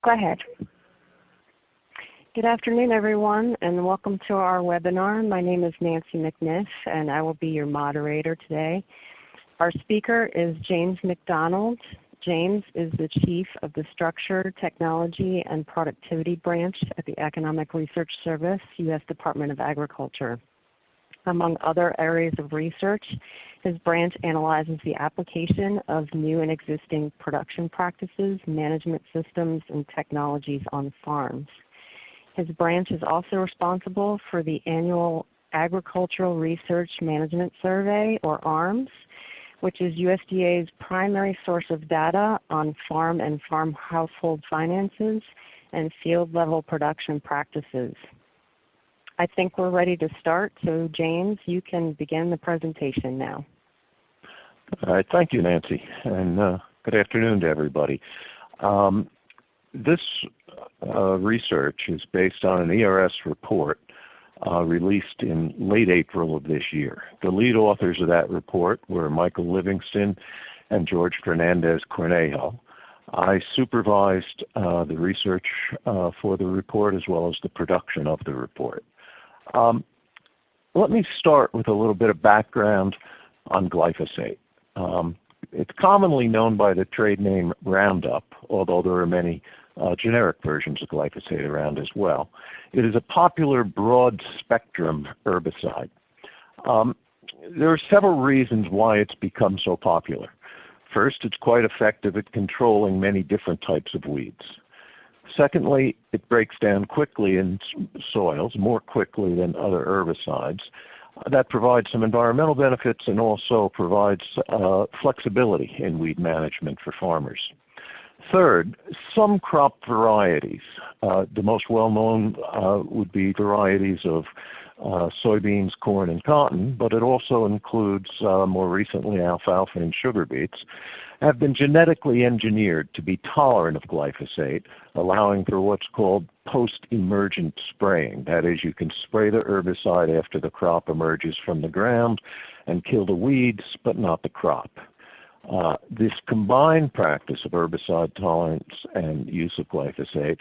Go ahead. Good afternoon, everyone, and welcome to our webinar. My name is Nancy McNiff, and I will be your moderator today. Our speaker is James McDonald. James is the Chief of the Structure, Technology, and Productivity Branch at the Economic Research Service, U.S. Department of Agriculture. Among other areas of research, his branch analyzes the application of new and existing production practices, management systems, and technologies on farms. His branch is also responsible for the annual Agricultural Research Management Survey, or ARMS, which is USDA's primary source of data on farm and farm household finances and field-level production practices. I think we're ready to start, so James, you can begin the presentation now. All right, thank you, Nancy, and good afternoon to everybody. This research is based on an ERS report released in late April of this year. The lead authors of that report were Michael Livingston and George Fernandez Cornejo. I supervised the research for the report as well as the production of the report. Let me start with a little bit of background on glyphosate. It's commonly known by the trade name Roundup, although there are many generic versions of glyphosate around as well. It is a popular broad-spectrum herbicide. There are several reasons why it's become so popular. First, it's quite effective at controlling many different types of weeds. Secondly, it breaks down quickly in soils, more quickly than other herbicides. That provides some environmental benefits and also provides flexibility in weed management for farmers. Third, some crop varieties, the most well-known would be varieties of soybeans, corn, and cotton, but it also includes more recently alfalfa and sugar beets, have been genetically engineered to be tolerant of glyphosate, allowing for what's called post-emergent spraying. That is, you can spray the herbicide after the crop emerges from the ground and kill the weeds, but not the crop. This combined practice of herbicide tolerance and use of glyphosate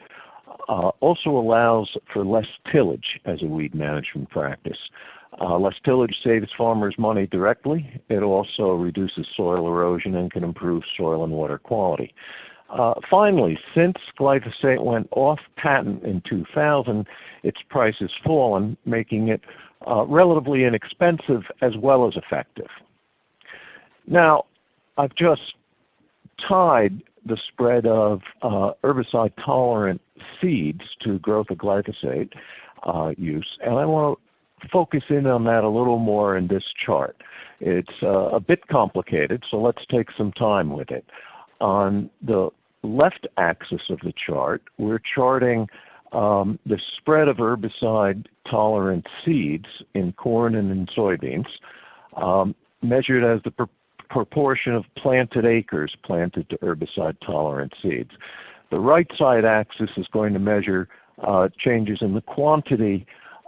also allows for less tillage as a weed management practice. Less tillage saves farmers money directly. It also reduces soil erosion and can improve soil and water quality. Finally, since glyphosate went off patent in 2000, its price has fallen, making it relatively inexpensive as well as effective. Now, I've just tied the spread of herbicide-tolerant seeds to growth of glyphosate use, and I want to focus in on that a little more in this chart. It's a bit complicated, so let's take some time with it. On the left axis of the chart, we're charting the spread of herbicide-tolerant seeds in corn and in soybeans, measured as the proportion of planted acres planted to herbicide-tolerant seeds. The right side axis is going to measure changes in the quantity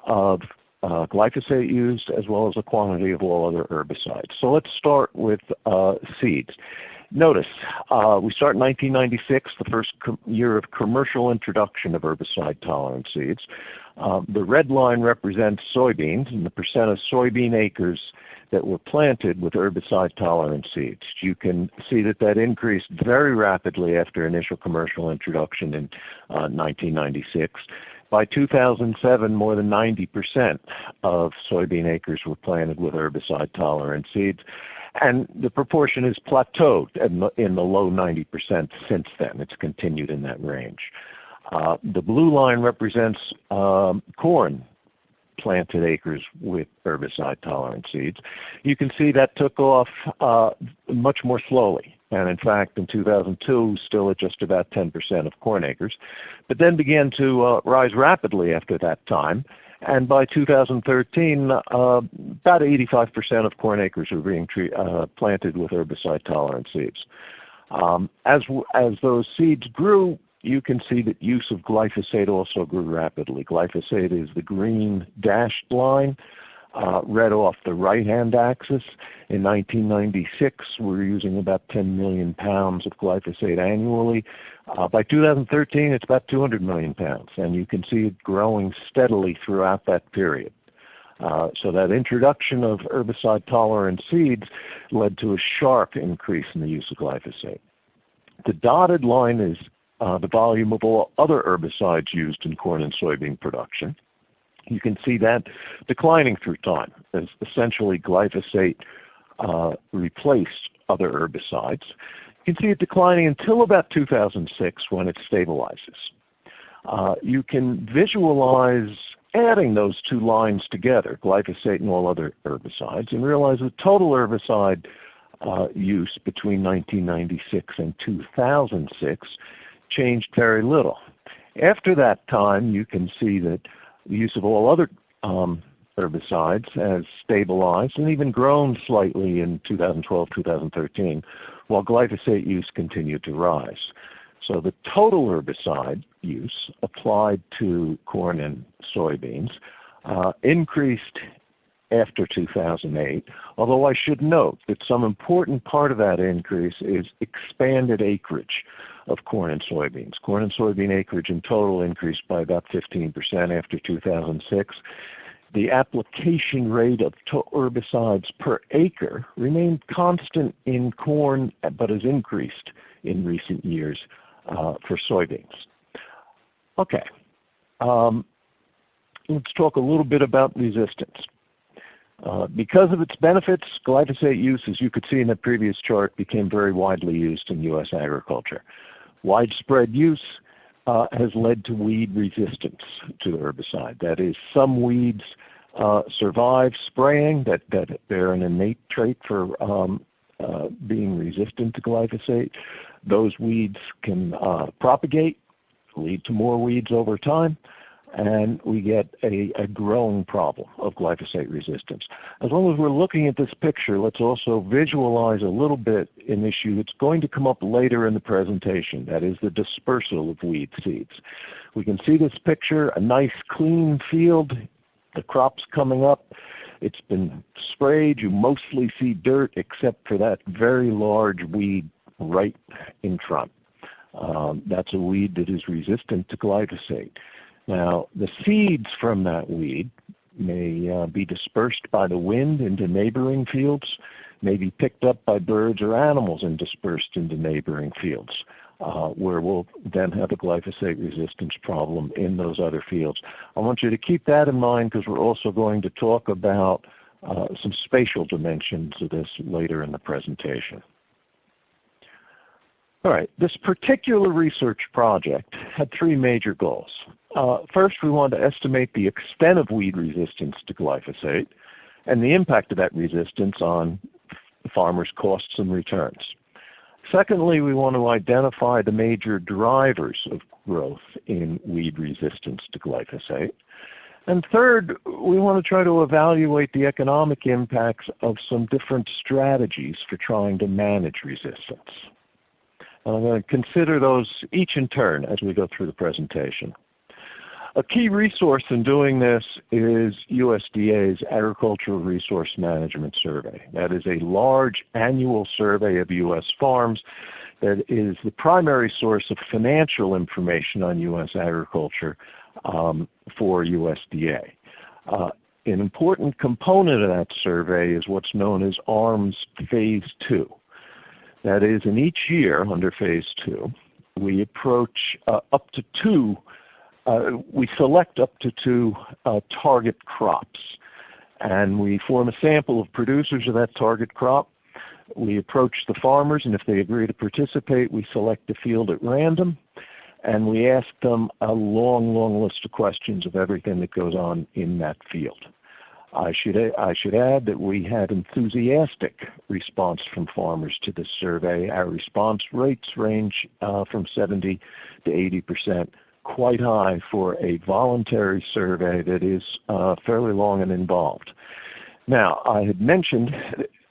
of glyphosate used as well as the quantity of all other herbicides. So let's start with seeds. Notice, we start in 1996, the first year of commercial introduction of herbicide-tolerant seeds. The red line represents soybeans and the percent of soybean acres that were planted with herbicide-tolerant seeds. You can see that that increased very rapidly after initial commercial introduction in 1996. By 2007, more than 90% of soybean acres were planted with herbicide-tolerant seeds, and the proportion has plateaued in the low 90% since then. It's continued in that range. The blue line represents corn planted acres with herbicide-tolerant seeds. You can see that took off much more slowly. And in fact, in 2002, still at just about 10% of corn acres, but then began to rise rapidly after that time. And by 2013, about 85% of corn acres were being planted with herbicide-tolerant seeds. As those seeds grew, you can see that use of glyphosate also grew rapidly. Glyphosate is the green dashed line. read off the right-hand axis. In 1996, we were using about 10 million pounds of glyphosate annually. By 2013, it's about 200 million pounds, and you can see it growing steadily throughout that period. So that introduction of herbicide-tolerant seeds led to a sharp increase in the use of glyphosate. The dotted line is the volume of all other herbicides used in corn and soybean production. You can see that declining through time as essentially glyphosate replaced other herbicides. You can see it declining until about 2006 when it stabilizes. You can visualize adding those two lines together, glyphosate and all other herbicides, and realize the total herbicide use between 1996 and 2006 changed very little. After that time, you can see that the use of all other herbicides has stabilized and even grown slightly in 2012, 2013, while glyphosate use continued to rise. So the total herbicide use applied to corn and soybeans increased after 2008, although I should note that some important part of that increase is expanded acreage of corn and soybeans. Corn and soybean acreage in total increased by about 15% after 2006. The application rate of herbicides per acre remained constant in corn, but has increased in recent years for soybeans. Okay, let's talk a little bit about resistance. Because of its benefits, glyphosate use, as you could see in the previous chart, became very widely used in U.S. agriculture. Widespread use has led to weed resistance to the herbicide. That is, some weeds survive spraying, that they're an innate trait for being resistant to glyphosate. Those weeds can propagate, lead to more weeds over time, and we get a growing problem of glyphosate resistance. As long as we're looking at this picture, let's also visualize a little bit an issue that's going to come up later in the presentation, that is the dispersal of weed seeds. We can see this picture, a nice clean field, the crop's coming up, it's been sprayed, you mostly see dirt except for that very large weed right in front. That's a weed that is resistant to glyphosate. Now, the seeds from that weed may be dispersed by the wind into neighboring fields, may be picked up by birds or animals and dispersed into neighboring fields, where we'll then have a glyphosate resistance problem in those other fields. I want you to keep that in mind because we're also going to talk about some spatial dimensions of this later in the presentation. All right, this particular research project had three major goals. First, we wanted to estimate the extent of weed resistance to glyphosate and the impact of that resistance on the farmers' costs and returns. Secondly, we want to identify the major drivers of growth in weed resistance to glyphosate. And third, we want to try to evaluate the economic impacts of some different strategies for trying to manage resistance. I'm going to consider those each in turn as we go through the presentation. A key resource in doing this is USDA's Agricultural Resource Management Survey. That is a large annual survey of U.S. farms that is the primary source of financial information on U.S. agriculture for USDA. An important component of that survey is what's known as ARMS Phase 2. That is, in each year under Phase 2, we approach we select up to two target crops, and we form a sample of producers of that target crop. We approach the farmers, and if they agree to participate, we select a field at random, and we ask them a long, long list of questions of everything that goes on in that field. I should add that we had enthusiastic response from farmers to this survey. Our response rates range from 70 to 80%, quite high for a voluntary survey that is fairly long and involved. Now, I had mentioned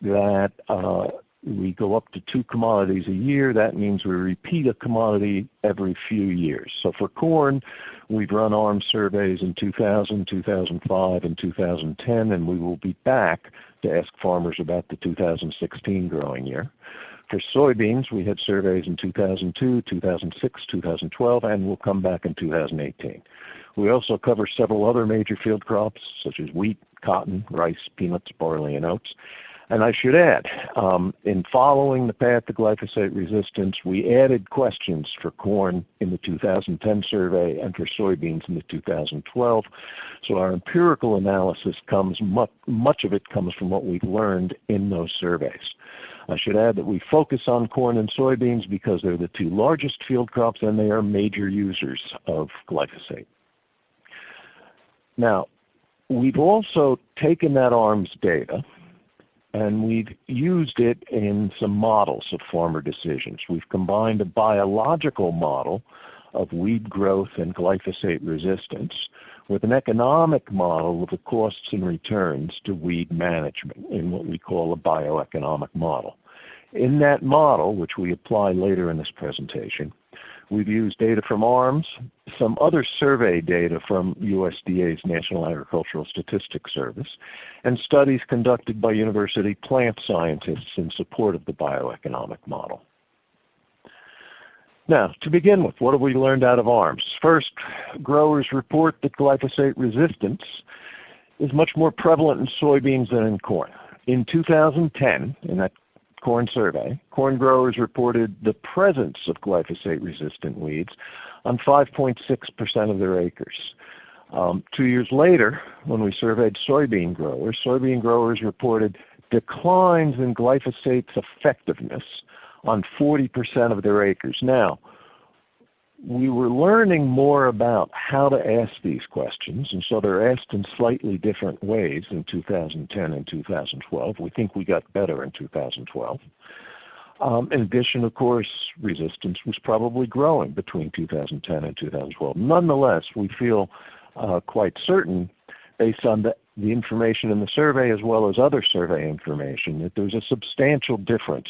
that we go up to 2 commodities a year. That means we repeat a commodity every few years. So for corn, we've run ARM surveys in 2000, 2005, and 2010, and we will be back to ask farmers about the 2016 growing year. For soybeans, we had surveys in 2002, 2006, 2012, and we'll come back in 2018. We also cover several other major field crops, such as wheat, cotton, rice, peanuts, barley, and oats. And I should add, in following the path to glyphosate resistance, we added questions for corn in the 2010 survey and for soybeans in the 2012. So our empirical analysis comes, much of it comes from what we've learned in those surveys. I should add that we focus on corn and soybeans because they're the 2 largest field crops and they are major users of glyphosate. Now, we've also taken that ARMS data and we've used it in some models of farmer decisions. We've combined a biological model of weed growth and glyphosate resistance with an economic model of the costs and returns to weed management in what we call a bioeconomic model. In that model, which we apply later in this presentation, we've used data from ARMS, some other survey data from USDA's National Agricultural Statistics Service, and studies conducted by university plant scientists in support of the bioeconomic model. Now, to begin with, what have we learned out of ARMS? First, growers report that glyphosate resistance is much more prevalent in soybeans than in corn. In 2010, in that corn survey, corn growers reported the presence of glyphosate-resistant weeds on 5.6% of their acres. 2 years later, when we surveyed soybean growers reported declines in glyphosate's effectiveness on 40% of their acres. Now, we were learning more about how to ask these questions, and so they're asked in slightly different ways in 2010 and 2012. We think we got better in 2012. In addition, of course, resistance was probably growing between 2010 and 2012. Nonetheless, we feel quite certain, based on the information in the survey as well as other survey information, that there's a substantial difference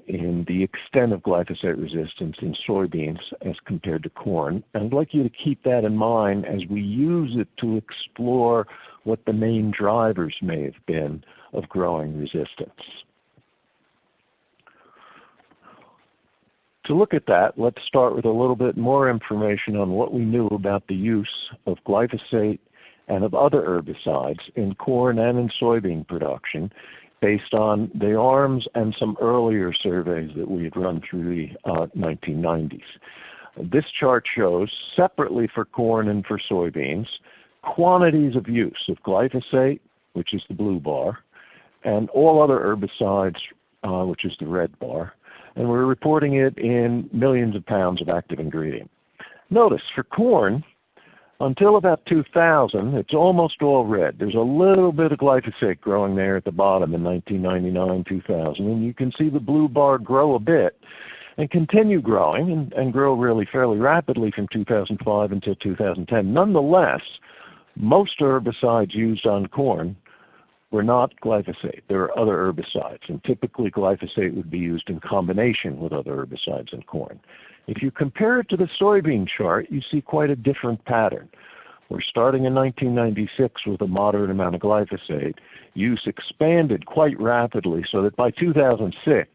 in the extent of glyphosate resistance in soybeans as compared to corn. And I'd like you to keep that in mind as we use it to explore what the main drivers may have been of growing resistance. To look at that, let's start with a little bit more information on what we knew about the use of glyphosate and of other herbicides in corn and in soybean production based on the ARMS and some earlier surveys that we had run through the 1990s. This chart shows, separately for corn and for soybeans, quantities of use of glyphosate, which is the blue bar, and all other herbicides, which is the red bar. And we're reporting it in millions of pounds of active ingredient. Notice, for corn, until about 2000, it's almost all red. There's a little bit of glyphosate growing there at the bottom in 1999, 2000, and you can see the blue bar grow a bit and continue growing and grow really fairly rapidly from 2005 until 2010. Nonetheless, most herbicides used on corn were not glyphosate. There are other herbicides, and typically glyphosate would be used in combination with other herbicides in corn. If you compare it to the soybean chart, you see quite a different pattern. We're starting in 1996 with a moderate amount of glyphosate. Use expanded quite rapidly so that by 2006,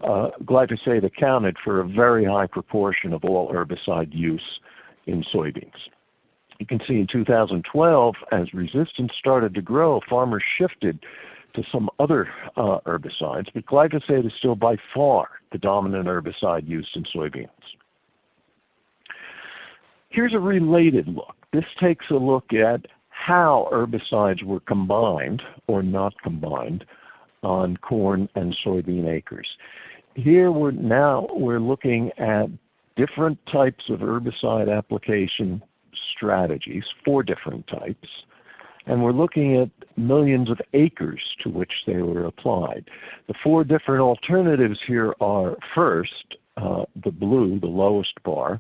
glyphosate accounted for a very high proportion of all herbicide use in soybeans. You can see in 2012, as resistance started to grow, farmers shifted to some other herbicides, but glyphosate is still by far the dominant herbicide used in soybeans. Here's a related look. This takes a look at how herbicides were combined or not combined on corn and soybean acres. Here we're looking at different types of herbicide application strategies, 4 different types, and we're looking at millions of acres to which they were applied. The 4 different alternatives here are, first, the blue, the lowest bar,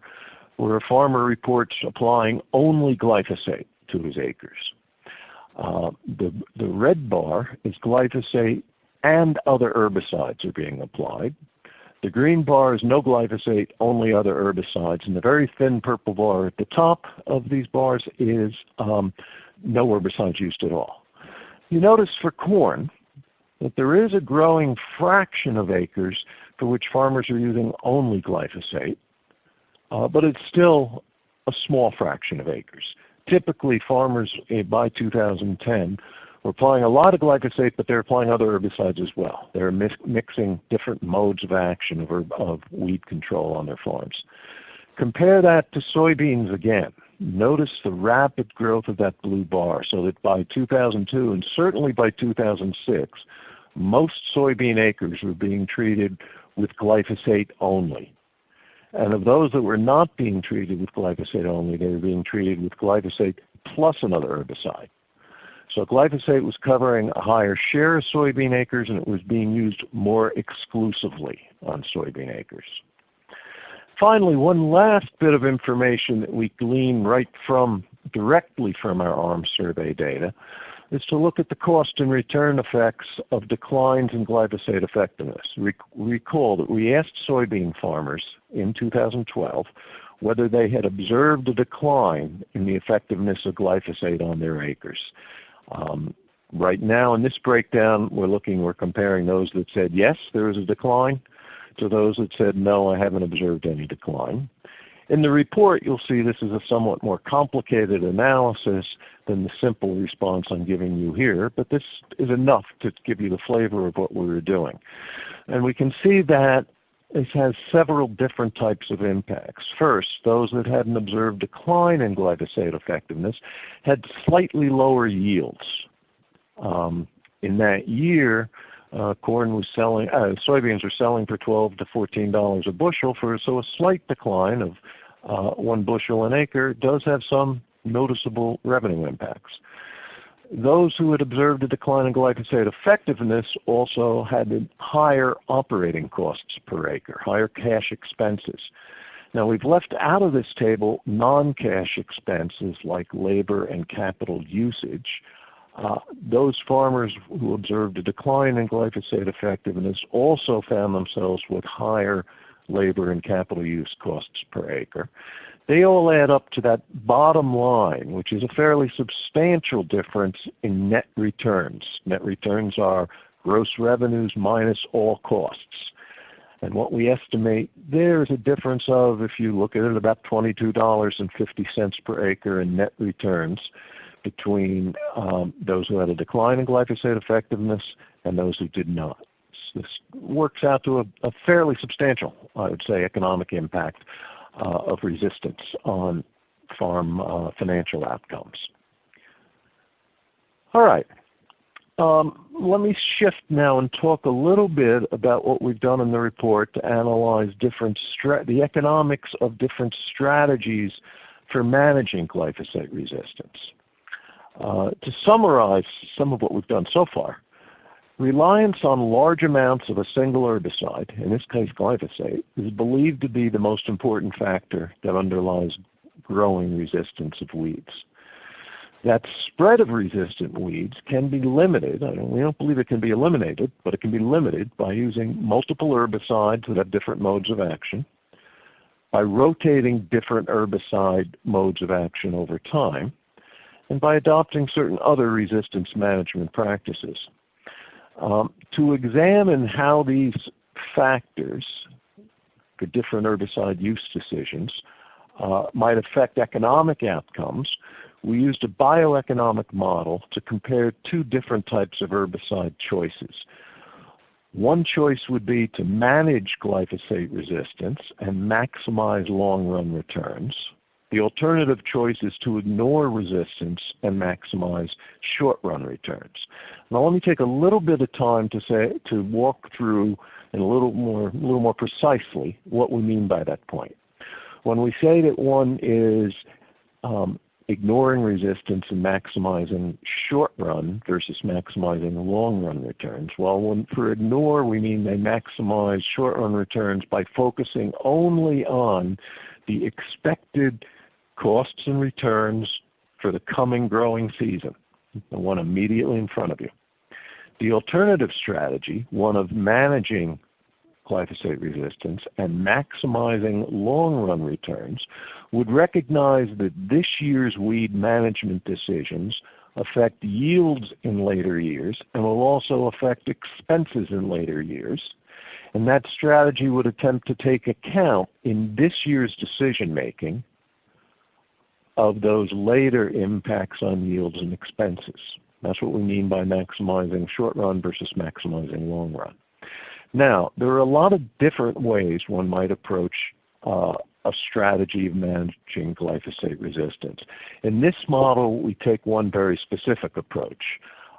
where a farmer reports applying only glyphosate to his acres. The red bar is glyphosate and other herbicides are being applied. The green bar is no glyphosate, only other herbicides, and the very thin purple bar at the top of these bars is no herbicides used at all. You notice for corn that there is a growing fraction of acres for which farmers are using only glyphosate, but it's still a small fraction of acres. Typically, farmers by 2010 were applying a lot of glyphosate, but they're applying other herbicides as well. They're mixing different modes of action of weed control on their farms. Compare that to soybeans again. Notice the rapid growth of that blue bar, so that by 2002 and certainly by 2006, most soybean acres were being treated with glyphosate only. And of those that were not being treated with glyphosate only, they were being treated with glyphosate plus another herbicide. So glyphosate was covering a higher share of soybean acres, and it was being used more exclusively on soybean acres. Finally, one last bit of information that we glean directly from our ARM survey data is to look at the cost and return effects of declines in glyphosate effectiveness. Recall that we asked soybean farmers in 2012 whether they had observed a decline in the effectiveness of glyphosate on their acres. Right now in this breakdown, we're comparing those that said yes, there was a decline, to those that said no, I haven't observed any decline. In the report, you'll see this is a somewhat more complicated analysis than the simple response I'm giving you here, but this is enough to give you the flavor of what we were doing. And we can see that this has several different types of impacts. First, those that had an observed decline in glyphosate effectiveness had slightly lower yields. In that year, soybeans were selling for $12 to $14 a bushel, so a slight decline of 1 bushel an acre does have some noticeable revenue impacts. Those who had observed a decline in glyphosate effectiveness also had higher operating costs per acre, higher cash expenses. Now we've left out of this table non-cash expenses like labor and capital usage. Those farmers who observed a decline in glyphosate effectiveness also found themselves with higher labor and capital use costs per acre. They all add up to that bottom line, which is a fairly substantial difference in net returns. Net returns are gross revenues minus all costs. And what we estimate there is a difference of, if you look at it, about $22.50 per acre in net returns between those who had a decline in glyphosate effectiveness and those who did not. This works out to a fairly substantial, I would say, economic impact of resistance on farm financial outcomes. All right. Let me shift now and talk a little bit about what we've done in the report to analyze the economics of different strategies for managing glyphosate resistance. To summarize some of what we've done so far, reliance on large amounts of a single herbicide, in this case glyphosate, is believed to be the most important factor that underlies growing resistance of weeds. That spread of resistant weeds can be limited. We don't believe it can be eliminated, but it can be limited by using multiple herbicides that have different modes of action, by rotating different herbicide modes of action over time, and by adopting certain other resistance management practices. To examine how these factors, the different herbicide use decisions, might affect economic outcomes, we used a bioeconomic model to compare two different types of herbicide choices. One choice would be to manage glyphosate resistance and maximize long-run returns. The alternative choice is to ignore resistance and maximize short-run returns. Now let me take a little bit of time to walk through in a little more precisely what we mean by that point. When we say that one is ignoring resistance and maximizing short-run versus maximizing long-run returns, well, for ignore we mean they maximize short-run returns by focusing only on the expected costs and returns for the coming growing season, the one immediately in front of you. The alternative strategy, one of managing glyphosate resistance and maximizing long-run returns, would recognize that this year's weed management decisions affect yields in later years and will also affect expenses in later years. And that strategy would attempt to take account in this year's decision-making of those later impacts on yields and expenses. That's what we mean by maximizing short-run versus maximizing long-run. Now, there are a lot of different ways one might approach a strategy of managing glyphosate resistance. In this model, we take one very specific approach.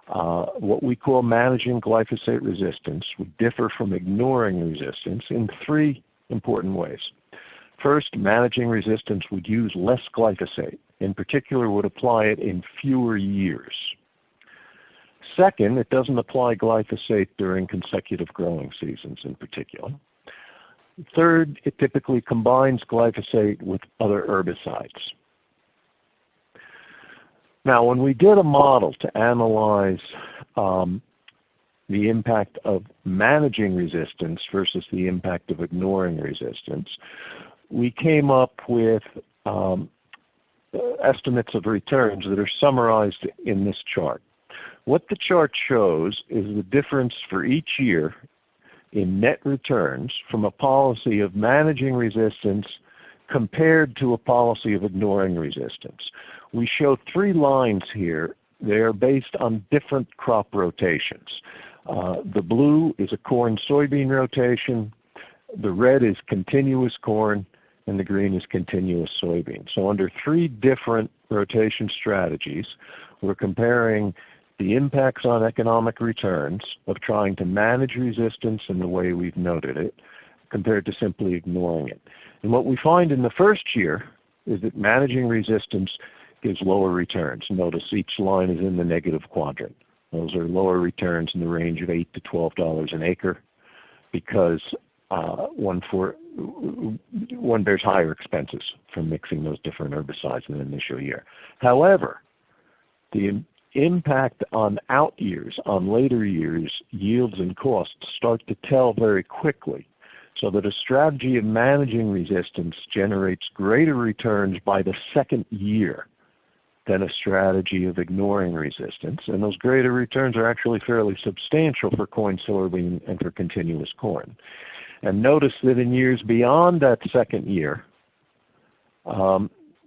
What we call managing glyphosate resistance would differ from ignoring resistance in three important ways. First, managing resistance would use less glyphosate. In particular, would apply it in fewer years. Second, it doesn't apply glyphosate during consecutive growing seasons in particular. Third, it typically combines glyphosate with other herbicides. Now, when we did a model to analyze the impact of managing resistance versus the impact of ignoring resistance, we came up with estimates of returns that are summarized in this chart. What the chart shows is the difference for each year in net returns from a policy of managing resistance compared to a policy of ignoring resistance. We show three lines here. They are based on different crop rotations. The blue is a corn-soybean rotation, the red is continuous corn, and the green is continuous soybean. So under three different rotation strategies, we're comparing the impacts on economic returns of trying to manage resistance in the way we've noted it, compared to simply ignoring it. And what we find in the first year is that managing resistance gives lower returns. Notice each line is in the negative quadrant. Those are lower returns in the range of $8 to $12 an acre because one bears higher expenses from mixing those different herbicides in the initial year. However, the impact on out years, on later years, yields and costs start to tell very quickly, so that a strategy of managing resistance generates greater returns by the second year than a strategy of ignoring resistance. And those greater returns are actually fairly substantial for corn, soybean, and for continuous corn. And notice that in years beyond that second year,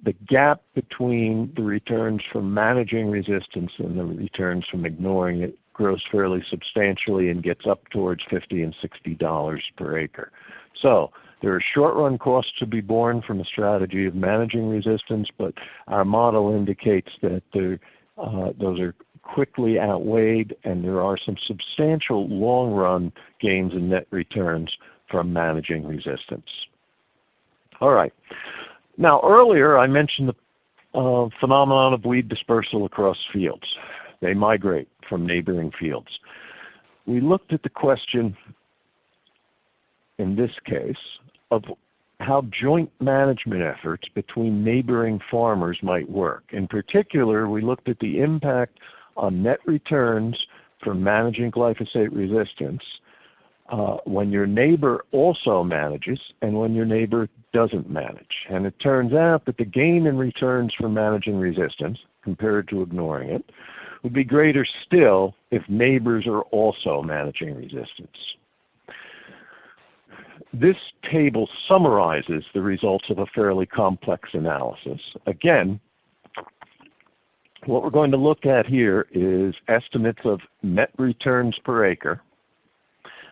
the gap between the returns from managing resistance and the returns from ignoring it grows fairly substantially and gets up towards $50 and $60 per acre. So there are short-run costs to be borne from a strategy of managing resistance, but our model indicates that those are quickly outweighed, and there are some substantial long-run gains in net returns from managing resistance. All right. Now, earlier I mentioned the phenomenon of weed dispersal across fields. They migrate from neighboring fields. We looked at the question, in this case, of how joint management efforts between neighboring farmers might work. In particular, we looked at the impact on net returns from managing glyphosate resistance when your neighbor also manages and when your neighbor doesn't manage. And it turns out that the gain in returns from managing resistance, compared to ignoring it, would be greater still if neighbors are also managing resistance. This table summarizes the results of a fairly complex analysis. Again, what we're going to look at here is estimates of net returns per acre,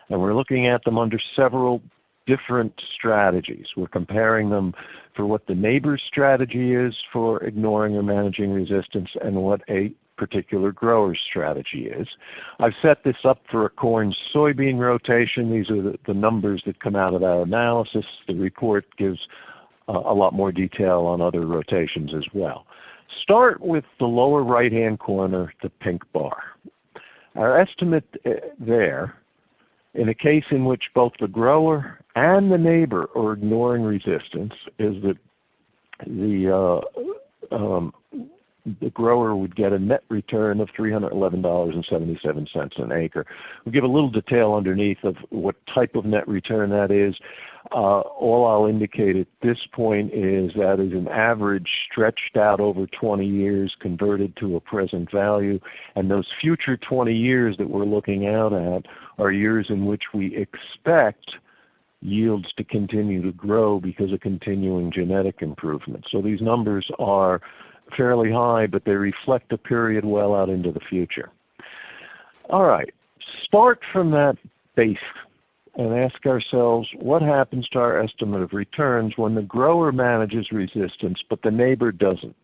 and we're looking at them under several different strategies. We're comparing them for what the neighbor's strategy is for ignoring or managing resistance and what a particular grower's strategy is. I've set this up for a corn-soybean rotation. These are the numbers that come out of our analysis. The report gives a lot more detail on other rotations as well. Start with the lower right-hand corner, the pink bar. Our estimate there, in a case in which both the grower and the neighbor are ignoring resistance, is that the the grower would get a net return of $311.77 an acre. We'll give a little detail underneath of what type of net return that is. All I'll indicate at this point is that is an average stretched out over 20 years converted to a present value, and those future 20 years that we're looking out at are years in which we expect yields to continue to grow because of continuing genetic improvement. So these numbers are fairly high, but they reflect a period well out into the future. All right, start from that base and ask ourselves what happens to our estimate of returns when the grower manages resistance but the neighbor doesn't.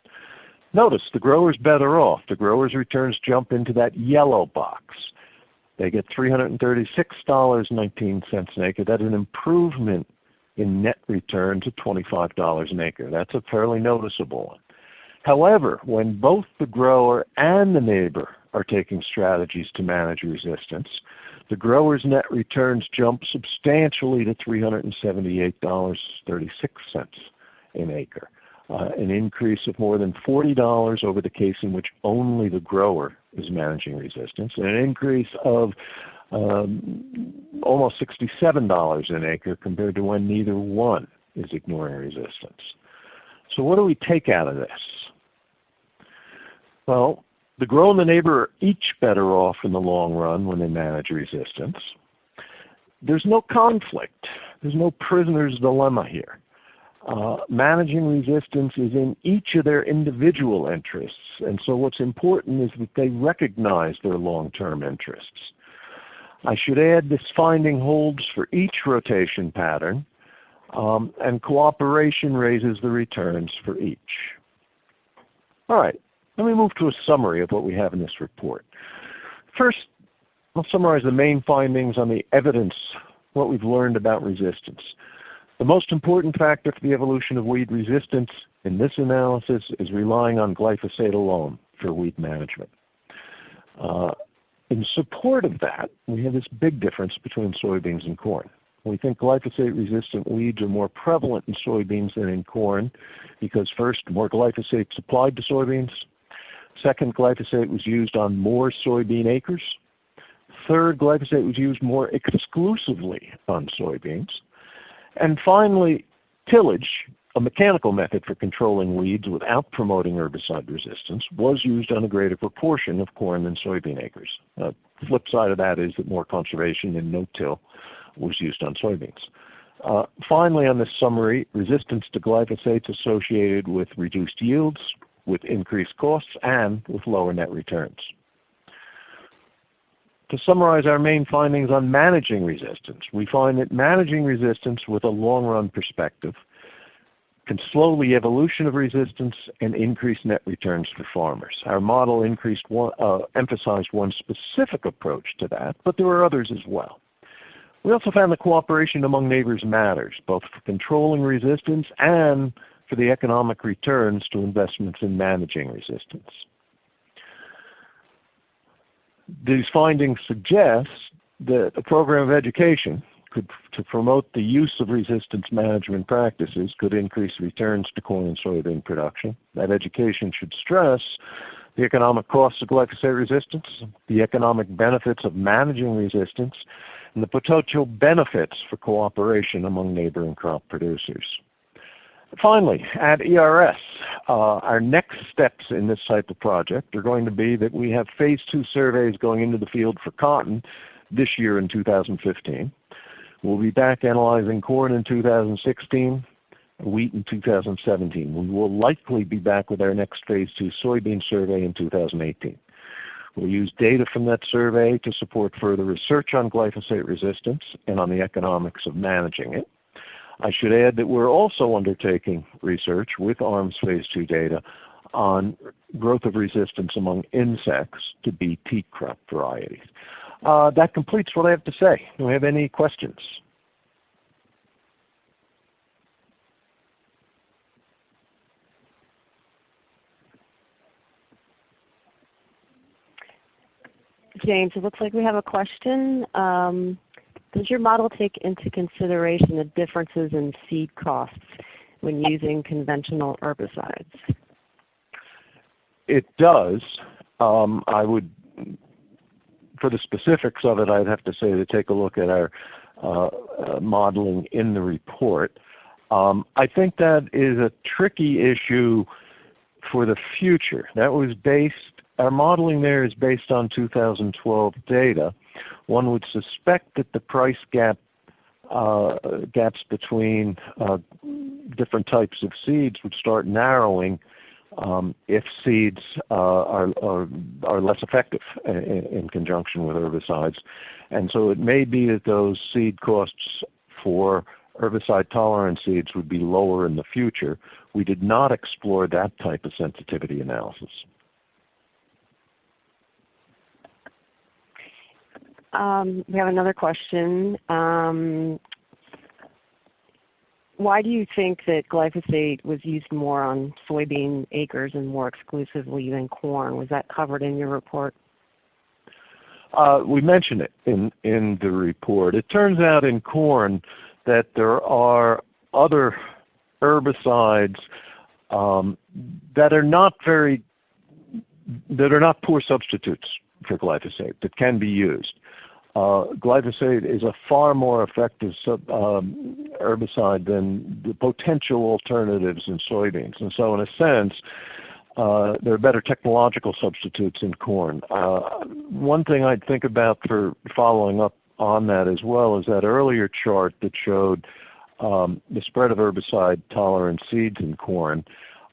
Notice the grower's better off. The grower's returns jump into that yellow box. They get $336.19 an acre. That's an improvement in net return to $25 an acre. That's a fairly noticeable one. However, when both the grower and the neighbor are taking strategies to manage resistance, the grower's net returns jump substantially to $378.36 an acre, an increase of more than $40 over the case in which only the grower is managing resistance, and an increase of almost $67 an acre compared to when neither one is ignoring resistance. So what do we take out of this? Well, the grower and the neighbor are each better off in the long run when they manage resistance. There's no conflict. There's no prisoner's dilemma here. Managing resistance is in each of their individual interests, and so what's important is that they recognize their long-term interests. I should add this finding holds for each rotation pattern, and cooperation raises the returns for each. All right. Let me move to a summary of what we have in this report. First, I'll summarize the main findings on the evidence, what we've learned about resistance. The most important factor for the evolution of weed resistance in this analysis is relying on glyphosate alone for weed management. In support of that, we have this big difference between soybeans and corn. We think glyphosate-resistant weeds are more prevalent in soybeans than in corn because first, more glyphosate supplied to soybeans. Second, glyphosate was used on more soybean acres. Third, glyphosate was used more exclusively on soybeans. And finally, tillage, a mechanical method for controlling weeds without promoting herbicide resistance, was used on a greater proportion of corn than soybean acres. The flip side of that is that more conservation and no-till was used on soybeans. Finally, on this summary, resistance to glyphosate is associated with reduced yields, with increased costs, and with lower net returns. To summarize our main findings on managing resistance, we find that managing resistance with a long-run perspective can slow the evolution of resistance and increase net returns for farmers. Our model emphasized one specific approach to that, but there were others as well. We also found that cooperation among neighbors matters, both for controlling resistance and for the economic returns to investments in managing resistance. These findings suggest that a program of education to promote the use of resistance management practices could increase returns to corn and soybean production. That education should stress the economic costs of glyphosate resistance, the economic benefits of managing resistance, and the potential benefits for cooperation among neighboring crop producers. Finally, at ERS, our next steps in this type of project are going to be that we have phase 2 surveys going into the field for cotton this year in 2015. We'll be back analyzing corn in 2016, wheat in 2017. We will likely be back with our next phase 2 soybean survey in 2018. We'll use data from that survey to support further research on glyphosate resistance and on the economics of managing it. I should add that we're also undertaking research with ARMS Phase 2 data on growth of resistance among insects to BT crop varieties. That completes what I have to say. Do we have any questions? James, it looks like we have a question. Does your model take into consideration the differences in seed costs when using conventional herbicides? it does. I would, for the specifics of it, I'd have to say to take a look at our modeling in the report. I think that is a tricky issue for the future. That was based, our modeling there is based on 2012 data. One would suspect that the price gaps between different types of seeds would start narrowing if seeds are less effective in conjunction with herbicides. And so it may be that those seed costs for herbicide-tolerant seeds would be lower in the future. We did not explore that type of sensitivity analysis. We have another question. Why do you think that glyphosate was used more on soybean acres and more exclusively than corn? Was that covered in your report? We mentioned it in the report. It turns out in corn that there are other herbicides that are not poor substitutes for glyphosate that can be used. Glyphosate is a far more effective herbicide than the potential alternatives in soybeans. And so in a sense, there are better technological substitutes in corn. One thing I'd think about for following up on that as well is that earlier chart that showed the spread of herbicide-tolerant seeds in corn.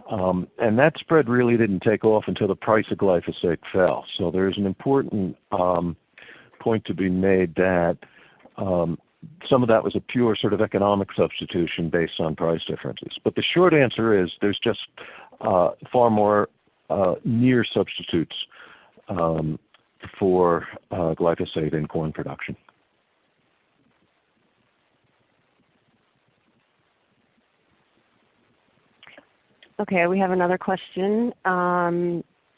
And that spread really didn't take off until the price of glyphosate fell. So there's an important point to be made that some of that was a pure sort of economic substitution based on price differences. But the short answer is there's just far more near substitutes for glyphosate in corn production. Okay, we have another question.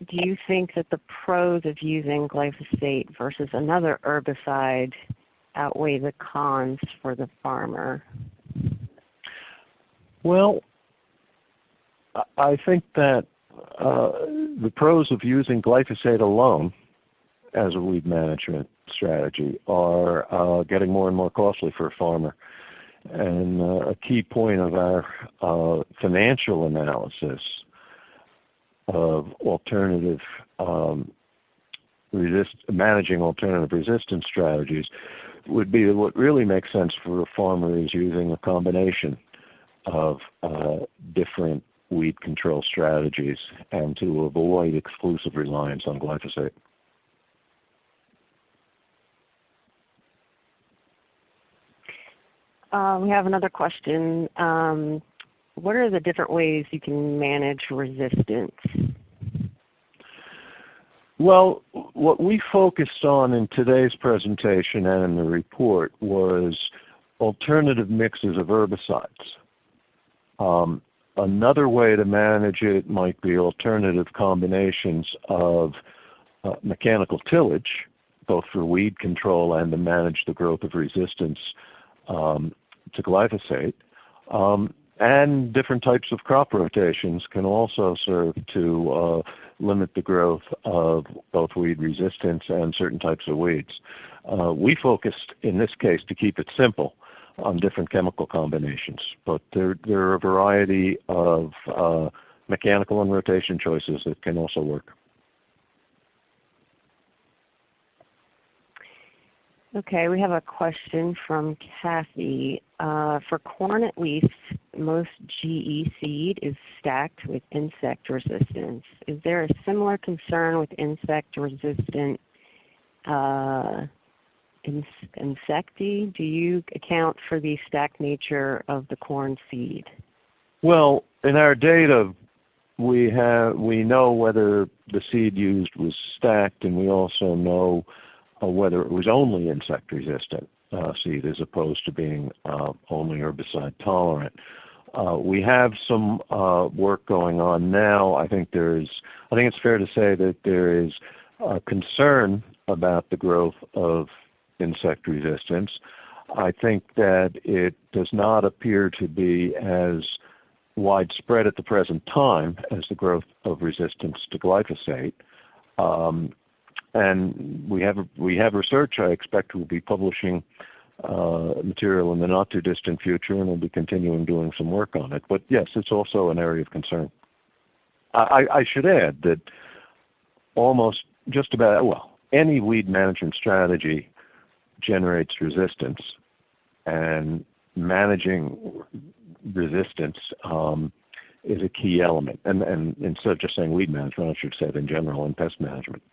Do you think that the pros of using glyphosate versus another herbicide outweigh the cons for the farmer? Well, I think that the pros of using glyphosate alone as a weed management strategy are getting more and more costly for a farmer. And a key point of our financial analysis of alternative managing alternative resistance strategies would be that what really makes sense for a farmer is using a combination of different weed control strategies and to avoid exclusive reliance on glyphosate. We have another question. What are the different ways you can manage resistance? Well, what we focused on in today's presentation and in the report was alternative mixes of herbicides. Another way to manage it might be alternative combinations of mechanical tillage, both for weed control and to manage the growth of resistance to glyphosate. And different types of crop rotations can also serve to limit the growth of both weed resistance and certain types of weeds. We focused, in this case, to keep it simple, on different chemical combinations. But there are a variety of mechanical and rotation choices that can also work. Okay, we have a question from Kathy. For corn at least, most GE seed is stacked with insect resistance. Is there a similar concern with insect-resistant insecti? Do you account for the stacked nature of the corn seed? Well, in our data, we know whether the seed used was stacked, and we also know whether it was only insect-resistant seed as opposed to being only herbicide-tolerant. We have some work going on now. I think it's fair to say that there is concern about the growth of insect resistance. I think that it does not appear to be as widespread at the present time as the growth of resistance to glyphosate. And we have research. I expect we'll be publishing material in the not too distant future, and we'll be continuing doing some work on it. But yes, it's also an area of concern. I should add that almost just about, well, any weed management strategy generates resistance, and managing resistance is a key element. And instead of just saying weed management, I should say it in general, in pest management.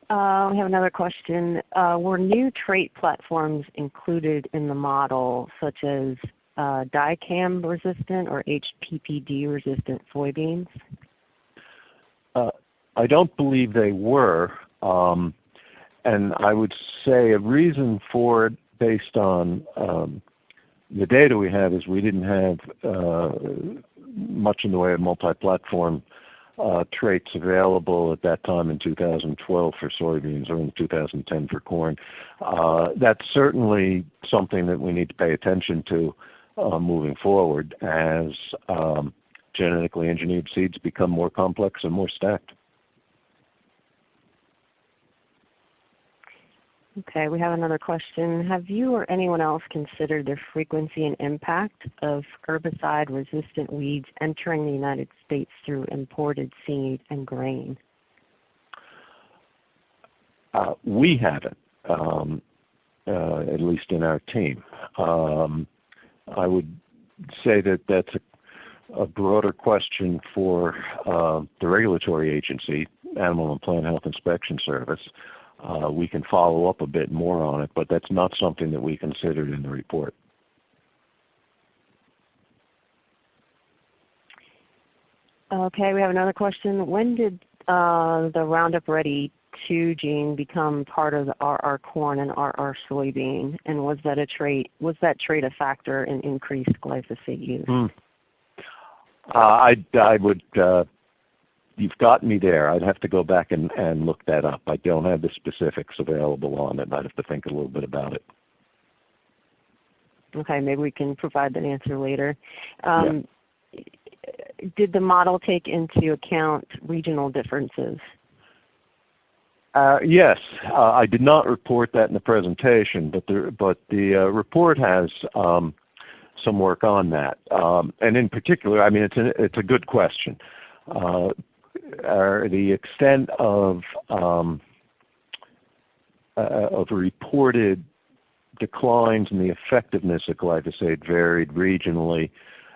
We have another question. Were new trait platforms included in the model, such as dicamba resistant or HPPD resistant soybeans? I don't believe they were, and I would say a reason for it, based on the data we have, is we didn't have much in the way of multi-platform traits available at that time in 2012 for soybeans, or in 2010 for corn. That's certainly something that we need to pay attention to moving forward as genetically engineered seeds become more complex and more stacked. Okay, we have another question. Have you or anyone else considered the frequency and impact of herbicide-resistant weeds entering the United States through imported seed and grain? We haven't, at least in our team. I would say that that's a broader question for the regulatory agency, Animal and Plant Health Inspection Service. We can follow up a bit more on it, but that's not something that we considered in the report. Okay, we have another question. When did the Roundup Ready 2 gene become part of the RR corn and RR soybean, and was that trait a factor in increased glyphosate use? I would. You've got me there. I'd have to go back and look that up. I don't have the specifics available on it. I'd have to think a little bit about it. Okay, maybe we can provide that answer later. Yeah. Did the model take into account regional differences? Yes, I did not report that in the presentation, but the report has some work on that. And in particular, I mean, it's a good question. The extent of reported declines in the effectiveness of glyphosate varied regionally,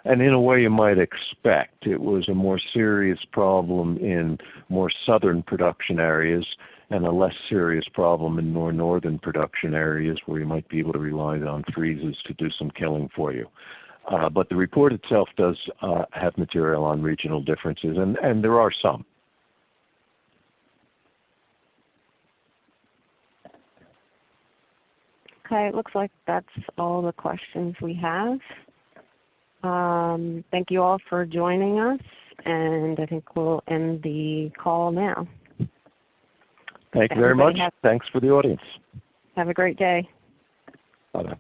and in a way you might expect. It was a more serious problem in more southern production areas and a less serious problem in more northern production areas where you might be able to rely on freezes to do some killing for you. But the report itself does have material on regional differences, and there are some. Okay, it looks like that's all the questions we have. Thank you all for joining us, and I think we'll end the call now. Thank you very much. Thanks for the audience. Have a great day. Bye-bye.